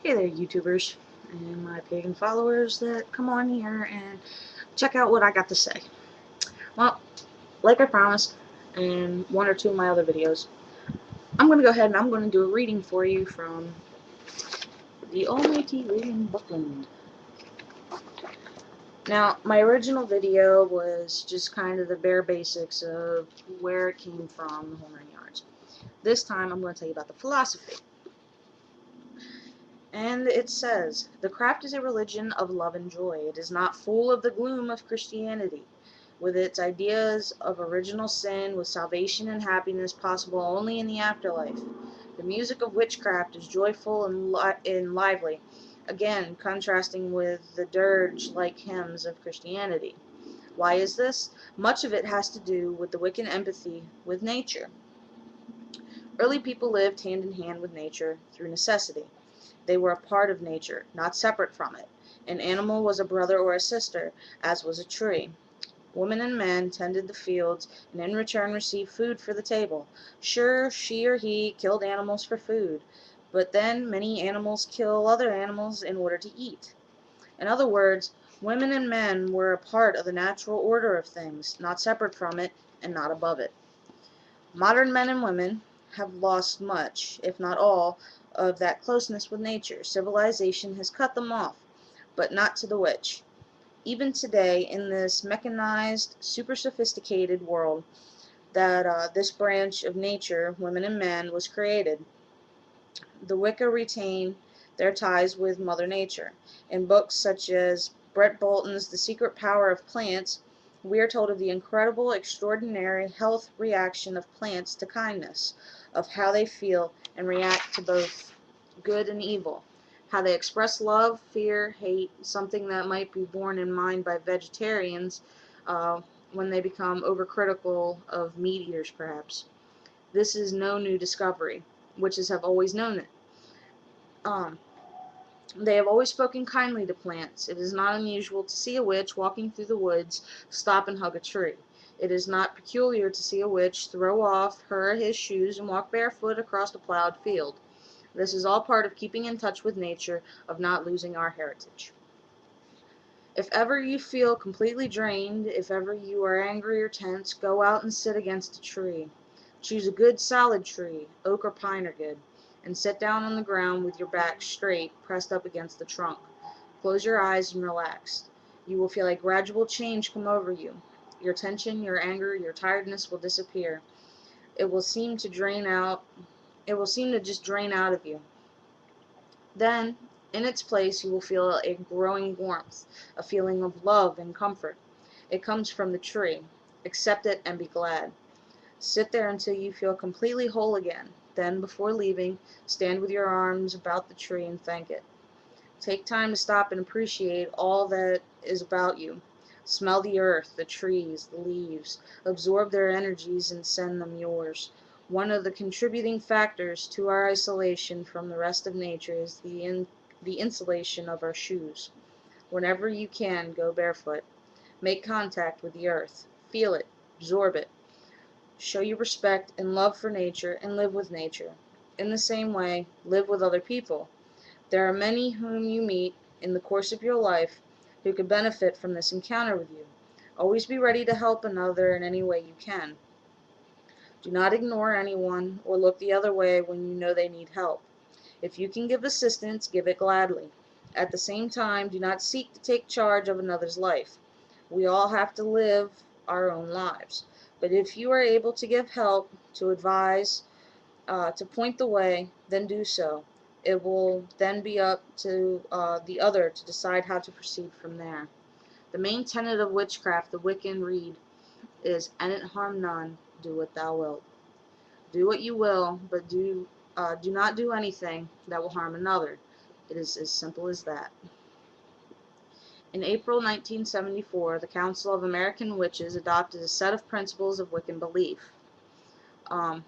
Hey there, YouTubers and my pagan followers that come on here and check out what I got to say. Well, like I promised in one or two of my other videos, I'm going to go ahead and I'm going to do a reading for you from the almighty Wiccan Buckland. Now, my original video was just kind of the bare basics of where it came from, the Horn Yards. This time, I'm going to tell you about the philosophy. And it says, the craft is a religion of love and joy. It is not full of the gloom of Christianity, with its ideas of original sin, with salvation and happiness possible only in the afterlife. The music of witchcraft is joyful and lively, again contrasting with the dirge-like hymns of Christianity. Why is this? Much of it has to do with the Wiccan empathy with nature. Early people lived hand in hand with nature through necessity. They were a part of nature, not separate from it. An animal was a brother or a sister, as was a tree. Women and men tended the fields, and in return received food for the table. Sure, she or he killed animals for food, but then many animals kill other animals in order to eat. In other words, women and men were a part of the natural order of things, not separate from it, and not above it. Modern men and women have lost much, if not all, of that closeness with nature. Civilization has cut them off, but not to the witch. Even today, in this mechanized, super sophisticated world, that this branch of nature, women and men, was created, the Wicca retain their ties with Mother Nature. In books such as Brett Bolton's The Secret Power of Plants, we are told of the incredible, extraordinary health reaction of plants to kindness, of how they feel and react to both good and evil, how they express love, fear, hate, something that might be borne in mind by vegetarians when they become overcritical of meat eaters, perhaps. This is no new discovery. Witches have always known it. Um, they have always spoken kindly to plants. It is not unusual to see a witch walking through the woods stop and hug a tree. It is not peculiar to see a witch throw off her or his shoes and walk barefoot across a plowed field. This is all part of keeping in touch with nature, of not losing our heritage. If ever you feel completely drained, if ever you are angry or tense, go out and sit against a tree. Choose a good solid tree, oak or pine are good, and sit down on the ground with your back straight, pressed up against the trunk. Close your eyes and relax. You will feel a gradual change come over you. Your tension, your anger, your tiredness will disappear. It will seem to drain out. It will seem to just drain out of you. Then, in its place, you will feel a growing warmth, a feeling of love and comfort. It comes from the tree. Accept it and be glad. Sit there until you feel completely whole again. Then, before leaving, stand with your arms about the tree and thank it. Take time to stop and appreciate all that is about you. Smell the earth, the trees, the leaves. Absorb their energies and send them yours. One of the contributing factors to our isolation from the rest of nature is the insulation of our shoes. Whenever you can, go barefoot. Make contact with the earth. Feel it. Absorb it. Show your respect and love for nature and live with nature. In the same way, live with other people. There are many whom you meet in the course of your life who could benefit from this encounter with you. Always be ready to help another in any way you can. Do not ignore anyone or look the other way when you know they need help. If you can give assistance, give it gladly. At the same time, do not seek to take charge of another's life. We all have to live our own lives. But if you are able to give help, to advise, to point the way, then do so. It will then be up to the other to decide how to proceed from there. The main tenet of witchcraft, the Wiccan read, is, "And it harm none, do what thou wilt." Do what you will, but do not do anything that will harm another. It is as simple as that. In April 1974, the Council of American Witches adopted a set of principles of Wiccan belief. Um,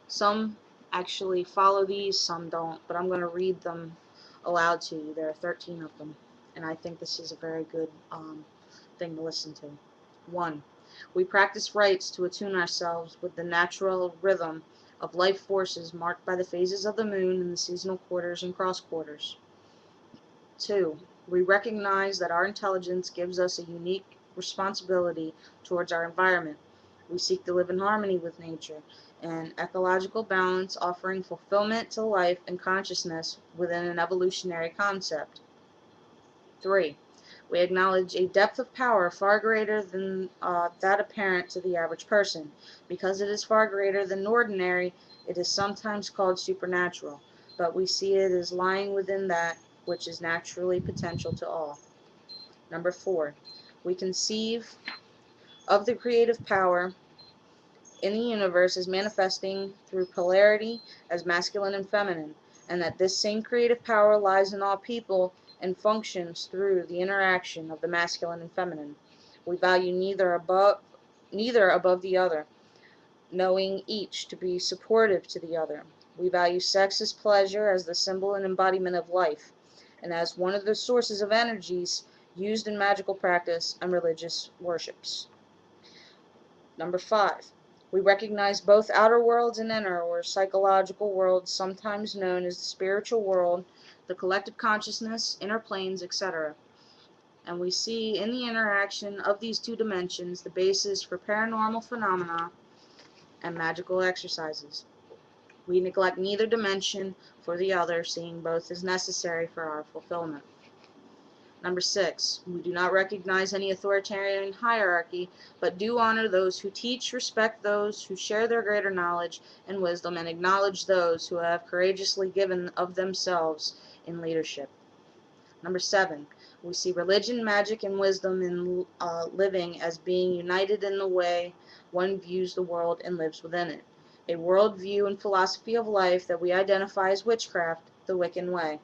Some actually follow these, some don't, but I'm going to read them aloud to you. There are 13 of them, and I think this is a very good thing to listen to. 1. We practice rites to attune ourselves with the natural rhythm of life forces marked by the phases of the moon and the seasonal quarters and cross quarters. 2. We recognize that our intelligence gives us a unique responsibility towards our environment. We seek to live in harmony with nature and ecological balance, offering fulfillment to life and consciousness within an evolutionary concept. 3. We acknowledge a depth of power far greater than that apparent to the average person. Because it is far greater than ordinary, it is sometimes called supernatural, but we see it as lying within that which is naturally potential to all. Number 4. We conceive of the creative power in the universe as manifesting through polarity as masculine and feminine, and that this same creative power lies in all people and functions through the interaction of the masculine and feminine. We value neither above the other, knowing each to be supportive to the other. We value sex as pleasure, as the symbol and embodiment of life, and as one of the sources of energies used in magical practice and religious worships. Number 5. We recognize both outer worlds and inner or psychological worlds, sometimes known as the spiritual world, the collective consciousness, inner planes, etc. And we see in the interaction of these two dimensions the basis for paranormal phenomena and magical exercises. We neglect neither dimension for the other, seeing both as necessary for our fulfillment. Number 6. We do not recognize any authoritarian hierarchy, but do honor those who teach, respect those who share their greater knowledge and wisdom, and acknowledge those who have courageously given of themselves in leadership. Number 7. We see religion, magic, and wisdom in living as being united in the way one views the world and lives within it. A worldview and philosophy of life that we identify as witchcraft, the Wiccan way.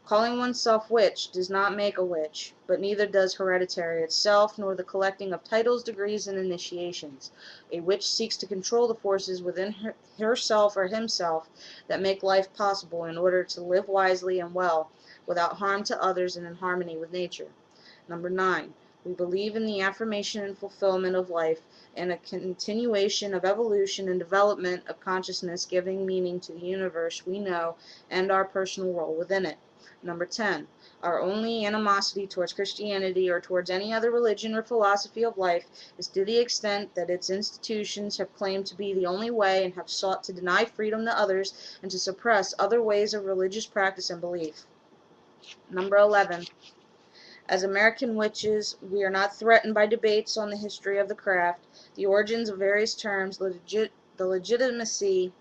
Calling oneself witch does not make a witch, but neither does hereditary itself, nor the collecting of titles, degrees, and initiations. A witch seeks to control the forces within herself or himself that make life possible in order to live wisely and well, without harm to others and in harmony with nature. Number 9. We believe in the affirmation and fulfillment of life and a continuation of evolution and development of consciousness, giving meaning to the universe we know and our personal role within it. Number 10. Our only animosity towards Christianity or towards any other religion or philosophy of life is to the extent that its institutions have claimed to be the only way and have sought to deny freedom to others and to suppress other ways of religious practice and belief. Number 11. As American witches, we are not threatened by debates on the history of the craft, the origins of various terms, the legitimacy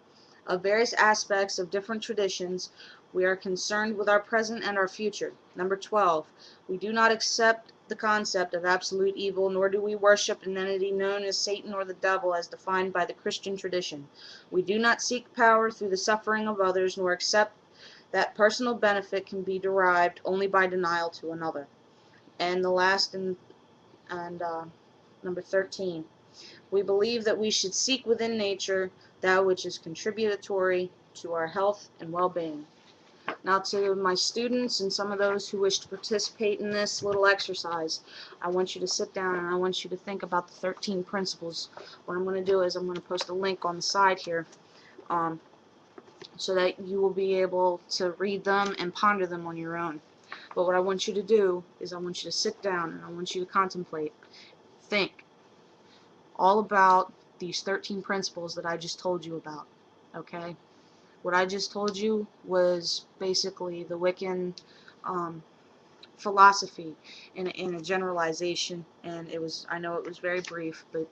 of various aspects of different traditions. We are concerned with our present and our future. Number 12. We do not accept the concept of absolute evil, nor do we worship an entity known as Satan or the devil as defined by the Christian tradition. We do not seek power through the suffering of others, nor accept that personal benefit can be derived only by denial to another. And the last number 13. We believe that we should seek within nature that which is contributory to our health and well-being. Now, to my students and some of those who wish to participate in this little exercise, I want you to sit down and I want you to think about the 13 principles. What I'm going to do is I'm going to post a link on the side here so that you will be able to read them and ponder them on your own. But what I want you to do is I want you to sit down and I want you to contemplate, think all about these 13 principles that I just told you about, okay? What I just told you was basically the Wiccan philosophy in a generalization, and I know it was very brief, but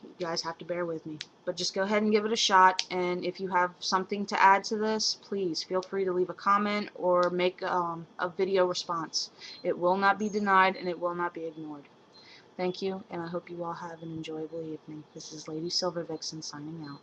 you guys have to bear with me. But just go ahead and give it a shot, and if you have something to add to this, please feel free to leave a comment or make a video response. It will not be denied and it will not be ignored. Thank you, and I hope you all have an enjoyable evening. This is Lady SilverVixen signing out.